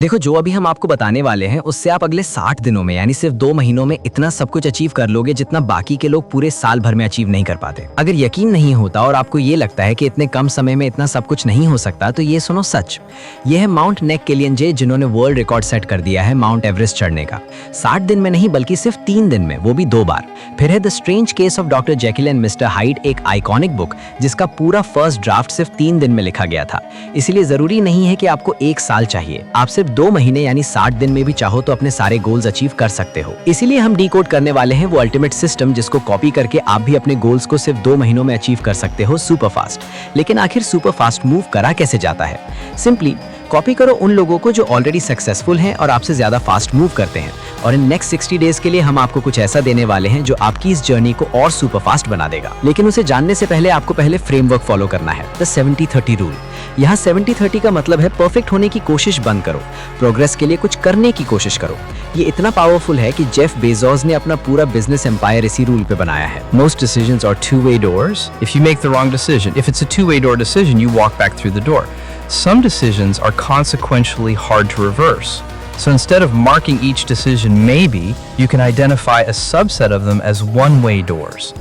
देखो, जो अभी हम आपको बताने वाले हैं उससे आप अगले 60 दिनों में यानी सिर्फ 2 महीनों में इतना सब कुछ अचीव कर लोगे जितना बाकी के लोग पूरे साल भर में अचीव नहीं कर पाते। अगर यकीन नहीं होता और आपको ये लगता है कि इतने कम समय में इतना सब कुछ नहीं हो सकता, तो ये सुनो सच। ये है माउंट नेक केलियनजे, जिन्होंने वर्ल्ड रिकॉर्ड सेट कर दिया है माउंट एवरेस्ट चढ़ने का। 60 दिन में नहीं बल्कि सिर्फ 3 दिन में, वो भी 2 बार। फिर है the strange case of doctor Jekyll and mister hide, एक आइकॉनिक बुक जिसका पूरा फर्स्ट ड्राफ्ट सिर्फ 3 दिन में लिखा गया था। इसलिए जरूरी नहीं है कि आपको 1 साल चाहिए, आप सिर्फ 2 महीने यानी 60 दिन में भी चाहो तो अपने सारे गोल्स अचीव कर सकते हो। इसीलिए हम डिकोड करने वाले हैं वो अल्टीमेट सिस्टम जिसको कॉपी करके आप भी अपने गोल्स को सिर्फ 2 महीनों में अचीव कर सकते हो, सुपर फास्ट। लेकिन आखिर सुपर फास्ट मूव करा कैसे जाता है? सिंपली कॉपी करो उन लोगों को जो ऑलरेडी सक्सेसफुल हैं और आपसे ज्यादा फास्ट मूव करते हैं, और इन नेक्स्ट 60 डेज के लिए हम आपको कुछ ऐसा देने वाले हैं जो आपकी इस जर्नी को और सुपर फास्ट बना देगा। लेकिन उसे जानने से पहले आपको पहले फ्रेमवर्क फॉलो करना है, द 70-30 रूल। यहाँ 70-30 का मतलब है परफेक्ट होने की कोशिश बंद करो, प्रोग्रेस के लिए कुछ करने की कोशिश करो। ये इतना पावरफुल है कि जेफ बेजोस ने अपना पूरा बिजनेस एम्पायर इसी रूल पे बनाया है। Most decisions are two-way doors. If you make the wrong decision, if it's a two-way door decision, you walk back through the door. Some decisions are consequentially hard to reverse. So instead of marking each decision maybe, you can identify a subset of them as one-way doors.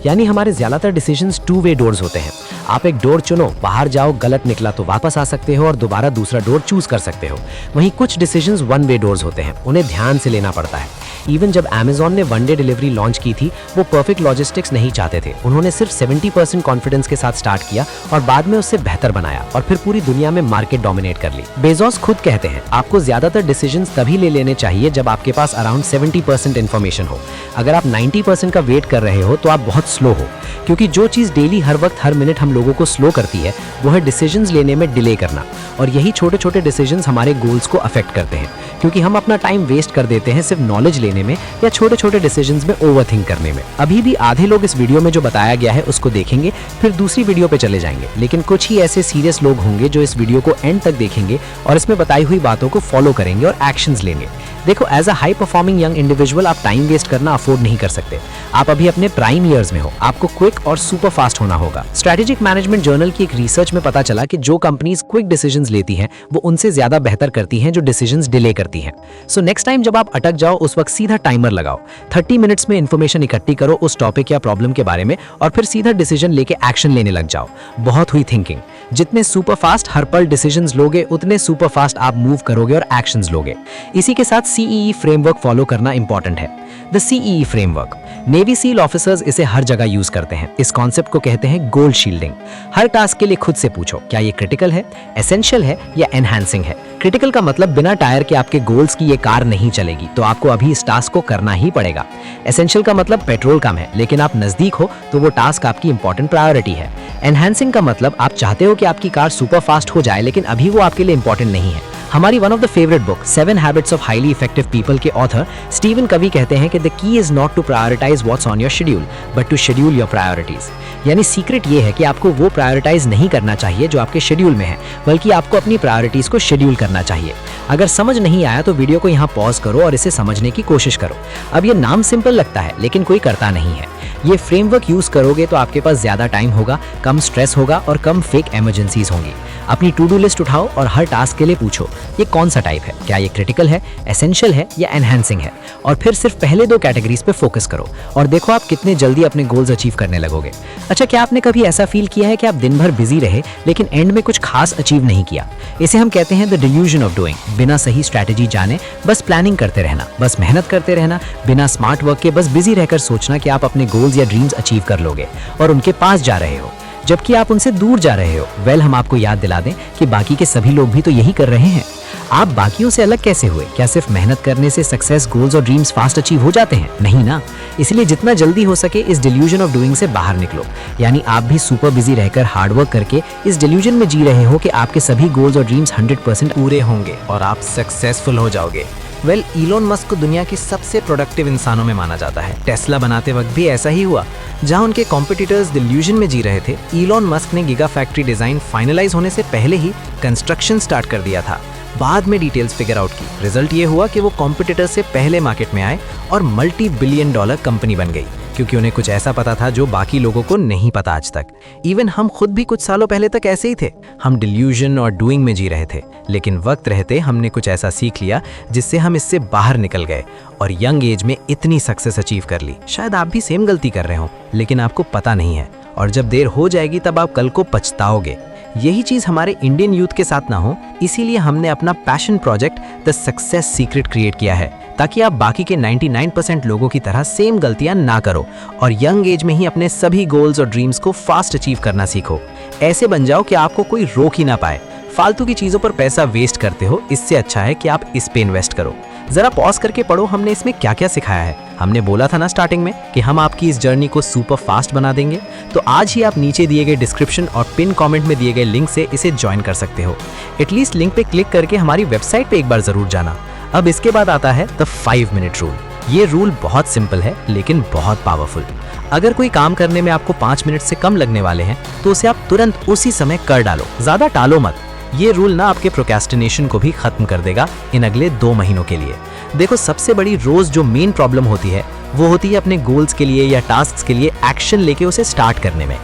यानी हमारे ज्यादातर decisions two way doors होते हैं। आप एक door चुनो, बाहर जाओ, गलत निकला तो वापस आ सकते हो और दोबारा दूसरा डोर चूज कर सकते हो। वहीं कुछ डिसीजंस 1-वे डोर्स होते हैं, उन्हें ध्यान से लेना पड़ता है। इवन जब Amazon ने 1 डे डिलीवरी लॉन्च की थी, वो परफेक्ट लॉजिस्टिक्स नहीं चाहते थे। उन्होंने सिर्फ 70% कॉन्फिडेंस के साथ स्टार्ट किया और बाद में उससे बेहतर बनाया और फिर पूरी दुनिया में मार्केट डोमिनेट कर ली। बेजोस खुद कहते हैं आपको ज्यादातर डिसीजंस तभी ले लेने चाहिए जब आपके पास अराउंड 70% इन्फॉर्मेशन हो। अगर आप 90% का वेट कर रहे हो तो आप बहुत स्लो हो, क्योंकि जो चीज डेली हर वक्त हर मिनट हम लोगों को स्लो करती है वो है डिसीजंस लेने में डिले करना। और यही छोटे छोटे डिसीजंस हमारे गोल्स को अफेक्ट करते हैं, क्योंकि हम अपना टाइम वेस्ट कर देते हैं सिर्फ नॉलेज लेने में या छोटे छोटे डिसीजंस में ओवरथिंक करने में। अभी भी आधे लोग इस वीडियो में जो बताया गया है उसको देखेंगे, फिर दूसरी वीडियो पे चले जाएंगे, लेकिन कुछ ही ऐसे सीरियस लोग होंगे जो इस वीडियो को एंड तक देखेंगे और इसमें बताई हुई बातों को फॉलो करेंगे और एक्शंस लेंगे। देखो, as a high performing young individual आप टाइम वेस्ट करना अफोर्ड नहीं कर सकते। आप अभी अपने प्राइम ईयर्स में हो, आपको क्विक और सुपर फास्ट होना होगा। स्ट्रेटेजिक मैनेजमेंट जर्नल की एक रिसर्च में पता चला कि जो कंपनीज क्विक डिसीजंस लेती हैं वो उनसे ज्यादा बेहतर करती हैं जो डिसीजंस डिले करती हैं। सो नेक्स्ट टाइम जब आप अटक जाओ उस वक्त सीधा टाइमर लगाओ, 30 मिनट्स में इन्फॉर्मेशन इकट्ठी करो उस टॉपिक या प्रॉब्लम के बारे में और फिर सीधा डिसीजन लेके एक्शन लेने लग जाओ। बहुत हुई थिंकिंग। जितने सुपर फास्ट हर पल डिसीजंस लोगे उतने सुपर फास्ट आप मूव करोगे और एक्शंस लोगे। इसी के साथ CEE फ्रेमवर्क फॉलो करना इंपॉर्टेंट है। The CEE framework, navy seal officers इसे हर जगह यूज करते हैं। इस कॉन्सेप्ट को कहते हैं गोल शील्डिंग। हर टास्क के लिए खुद से पूछो, क्या ये क्रिटिकल है, एसेंशियल है या एनहांसिंग है। क्रिटिकल का मतलब बिना टायर के आपके गोल्स की ये कार नहीं चलेगी, तो आपको अभी इस टास्क को करना ही पड़ेगा। एसेंशियल का मतलब पेट्रोल कम है लेकिन आप नजदीक हो तो वो टास्क आपकी इंपॉर्टेंट प्रायोरिटी है। एनहांसिंग का मतलब आप चाहते हो कि आपकी कार सुपर फास्ट हो जाए लेकिन अभी वो आपके लिए इंपॉर्टेंट नहीं है। हमारी one of the favourite book 7 habits of highly effective people के ऑथर स्टीवन कवी कहते हैं कि the key is not to prioritise what's on your schedule but to schedule your priorities. यानी सीक्रेट ये है कि आपको वो प्रायोरिटाइज नहीं करना चाहिए जो आपके शेड्यूल में है, बल्कि आपको अपनी प्रायोरिटीज को शेड्यूल करना चाहिए। अगर समझ नहीं आया तो वीडियो को यहाँ पॉज करो और इसे समझने की कोशिश करो। अब ये नाम सिंपल लगता है लेकिन कोई करता नहीं है। ये फ्रेमवर्क यूज करोगे तो आपके पास ज्यादा टाइम होगा, कम स्ट्रेस होगा और कम फेक इमरजेंसीज होंगी। अपनी टू डू लिस्ट उठाओ और हर टास्क के लिए पूछो ये कौन सा टाइप है, क्या ये क्रिटिकल है, एसेंशियल है या एनहांसिंग है, और फिर सिर्फ पहले 2 कैटेगरीज पे फोकस करो और देखो आप कितने जल्दी अपने गोल्स अचीव करने लगोगे। अच्छा, क्या आपने कभी ऐसा फील किया है कि आप दिन भर बिजी रहे लेकिन एंड में कुछ खास अचीव नहीं किया? इसे हम कहते हैं द डिल्यूजन ऑफ डूइंग। बिना सही स्ट्रैटेजी जाने बस प्लानिंग करते रहना, बस मेहनत करते रहना, बिना स्मार्ट वर्क के बस बिजी रहकर सोचना कि आप अपने गोल्स या ड्रीम्स अचीव कर लोगे और उनके पास जा रहे हो जबकि आप उनसे दूर जा रहे हो। वेल, हम आपको याद दिला दें कि बाकी के सभी लोग भी तो यही कर रहे हैं। आप बाकियों से अलग कैसे हुए? क्या सिर्फ मेहनत करने से सक्सेस, गोल्स और ड्रीम्स फास्ट अचीव हो जाते हैं? नहीं ना। इसलिए जितना जल्दी हो सके इस डिल्यूजन ऑफ डूइंग से बाहर निकलो। यानी आप भी सुपर बिजी रहकर हार्डवर्क करके इस डिल्यूजन में जी रहे हो कि आपके सभी गोल्स और ड्रीम्स 100% पूरे होंगे और आप सक्सेसफुल हो जाओगे। वेल, इलोन मस्क को दुनिया की सबसे प्रोडक्टिव इंसानों में माना जाता है। टेस्ला बनाते वक्त भी ऐसा ही हुआ। जहां उनके कॉम्पिटिटर्स डिल्यूजन में जी रहे थे, इलोन मस्क ने गीगा फैक्ट्री डिजाइन फाइनलाइज होने से पहले ही कंस्ट्रक्शन स्टार्ट कर दिया था। बाद में डिटेल्स फिगर आउट की। रिजल्ट ये हुआ कि वो कॉम्पिटिटर से पहले मार्केट में आए और $multi-billion कंपनी बन गई। क्योंकि उन्हें कुछ ऐसा पता था जो बाकी लोगों को नहीं पता आज तक। इवन हम खुद भी कुछ सालों पहले तक ऐसे ही थे। हम डिल्यूजन और डूइंग में जी रहे थे, लेकिन वक्त रहते हमने कुछ ऐसा सीख लिया जिससे हम इससे बाहर निकल गए और यंग एज में इतनी सक्सेस अचीव कर ली। शायद आप भी सेम गलती कर रहे हो, लेकिन आपको पता नहीं है, और जब देर हो जाएगी तब आप कल को पछताओगे। यही चीज हमारे इंडियन यूथ के साथ ना हो, इसीलिए हमने अपना passion project the success secret create किया है, ताकि आप बाकी के 99% लोगों की तरह सेम गलतियां ना करो और यंग एज में ही अपने सभी गोल्स और ड्रीम्स को फास्ट अचीव करना सीखो। ऐसे बन जाओ कि आपको कोई रोक ही ना पाए। फालतू की चीजों पर पैसा वेस्ट करते हो, इससे अच्छा है कि आप इस पे इन्वेस्ट करो। जरा पॉज करके पढ़ो हमने इसमें क्या क्या सिखाया है। हमने बोला था ना स्टार्टिंग में कि हम आपकी इस जर्नी को सुपर फास्ट बना देंगे, तो आज ही आप नीचे दिए गए डिस्क्रिप्शन और पिन कमेंट में दिए गए लिंक से इसे ज्वाइन कर सकते हो। एटलीस्ट लिंक पे क्लिक करके हमारी वेबसाइट पे एक बार जरूर जाना। अब इसके बाद आता है द 5 मिनट रूल। ये रूल बहुत सिंपल है लेकिन बहुत पावरफुल। अगर कोई काम करने में आपको 5 मिनट से कम लगने वाले हैं तो उसे आप तुरंत उसी समय कर डालो, ज्यादा टालो मत। ये रूल ना आपके प्रोक्रेस्टिनेशन को भी खत्म कर देगा इन अगले 2 महीनों के लिए। देखो, सबसे बड़ी रोज जो मेन प्रॉब्लम होती है वो होती है अपने गोल्स के लिए या टास्क्स के लिए एक्शन लेके उसे स्टार्ट करने में।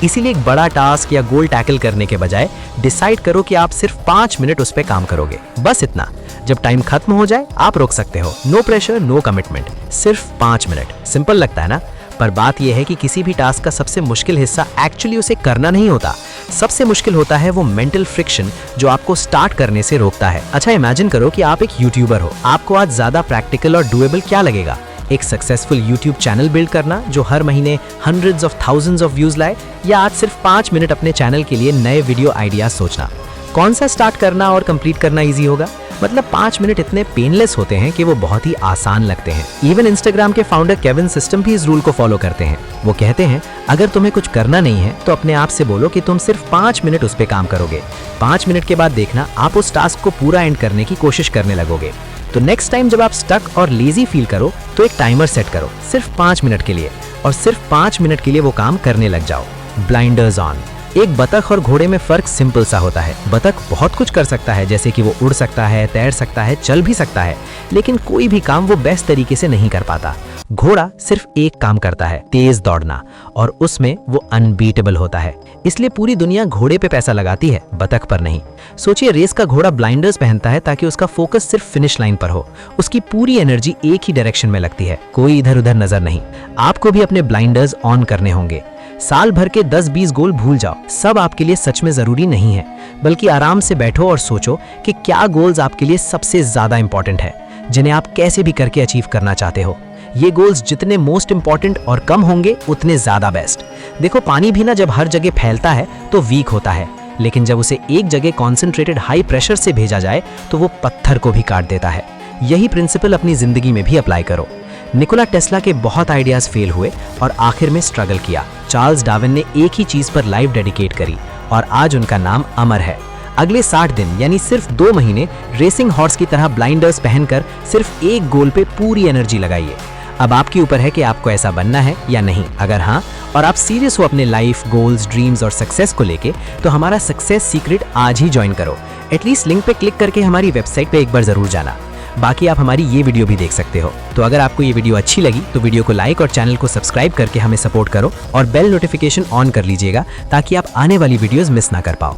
इसीलिए एक बड़ा टास्क या गोल टैकल करने के बजाय डिसाइड करो कि आप सिर्फ 5 मिनट उस पर काम करोगे, बस इतना। जब टाइम खत्म हो जाए आप रोक सकते हो। नो प्रेशर, नो कमिटमेंट, सिर्फ 5 मिनट। सिंपल लगता है ना? पर बात यह है कि किसी भी टास्क का सबसे मुश्किल हिस्सा एक्चुअली उसे करना नहीं होता। सबसे मुश्किल होता है वो मेंटल फ्रिक्शन जो आपको स्टार्ट करने से रोकता है। अच्छा, इमेजिन करो कि आप एक यूट्यूबर हो। आपको आज ज्यादा प्रैक्टिकल और डुएबल क्या लगेगा? एक सक्सेसफुल यूट्यूब चैनल बिल्ड करना जो हर महीने hundreds of thousands of views लाए, या आज सिर्फ 5 मिनट अपने चैनल के लिए नए वीडियो आइडियाज सोचना? कौन सा स्टार्ट करना और कंप्लीट करना इजी होगा? मतलब 5 मिनट इतने पेनलेस होते हैं कि वो बहुत ही आसान लगते हैं। इवन इंस्टाग्राम के फाउंडर केविन सिस्टम भी इस रूल को फॉलो करते हैं। वो कहते हैं अगर तुम्हें कुछ करना नहीं है तो अपने आप से बोलो कि तुम सिर्फ 5 मिनट उस पर काम करोगे। 5 मिनट के बाद देखना आप उस टास्क को पूरा एंड करने की कोशिश करने लगोगे। तो नेक्स्ट टाइम जब आप स्टक और लेजी फील करो तो एक टाइमर सेट करो सिर्फ 5 मिनट के लिए, और सिर्फ 5 मिनट के लिए वो काम करने लग जाओ। Blinders on. एक बतख और घोड़े में फर्क सिंपल सा होता है। बतख बहुत कुछ कर सकता है, जैसे कि वो उड़ सकता है, तैर सकता है, चल भी सकता है, लेकिन कोई भी काम वो बेस्ट तरीके से नहीं कर पाता। घोड़ा सिर्फ एक काम करता है, तेज दौड़ना, और उसमें वो अनबीटेबल होता है। इसलिए पूरी दुनिया घोड़े पे पैसा लगाती है, बतख पर नहीं। सोचिए, रेस का घोड़ा ब्लाइंडर्स पहनता है ताकि उसका फोकस सिर्फ फिनिश लाइन पर हो। उसकी पूरी एनर्जी एक ही डायरेक्शन में लगती है, कोई इधर उधर नजर नहीं। आपको भी अपने ब्लाइंडर्स ऑन करने होंगे। साल भर के 10-20 गोल भूल जाओ, सब आपके लिए सच में जरूरी नहीं है। बल्कि आराम से बैठो और सोचो कि क्या गोल्स आपके लिए सबसे ज्यादा इंपॉर्टेंट है, जिन्हें आप कैसे भी करके अचीव करना चाहते हो। ये गोल्स जितने मोस्ट इंपॉर्टेंट और कम होंगे उतने ज्यादा बेस्ट। देखो, पानी भी ना जब हर जगह फैलता है तो वीक होता है, लेकिन जब उसे एक जगह कॉन्सेंट्रेटेड हाई प्रेशर से भेजा जाए तो वो पत्थर को भी काट देता है। यही प्रिंसिपल अपनी जिंदगी में भी अप्लाई करो। निकोला टेस्ला के बहुत आइडियाज फेल हुए और आखिर में स्ट्रगल किया। चार्ल्स डार्विन ने एक ही चीज पर लाइफ डेडिकेट करी और आज उनका नाम अमर है। अगले 60 दिन यानी सिर्फ 2 महीने रेसिंग हॉर्स की तरह ब्लाइंडर्स पहनकर सिर्फ एक गोल पे पूरी एनर्जी लगाइए। अब आपके ऊपर है कि आपको ऐसा बनना है या नहीं। अगर हाँ, और आप सीरियस हो अपने लाइफ गोल्स, ड्रीम्स और सक्सेस को लेके, तो हमारा सक्सेस सीक्रेट आज ही ज्वाइन करो। एटलीस्ट लिंक पे क्लिक करके हमारी वेबसाइट पे एक बार जरूर जाना। बाकी आप हमारी ये वीडियो भी देख सकते हो। तो अगर आपको ये वीडियो अच्छी लगी तो वीडियो को लाइक और चैनल को सब्सक्राइब करके हमें सपोर्ट करो और बेल नोटिफिकेशन ऑन कर लीजिएगा ताकि आप आने वाली वीडियोस मिस ना कर पाओ।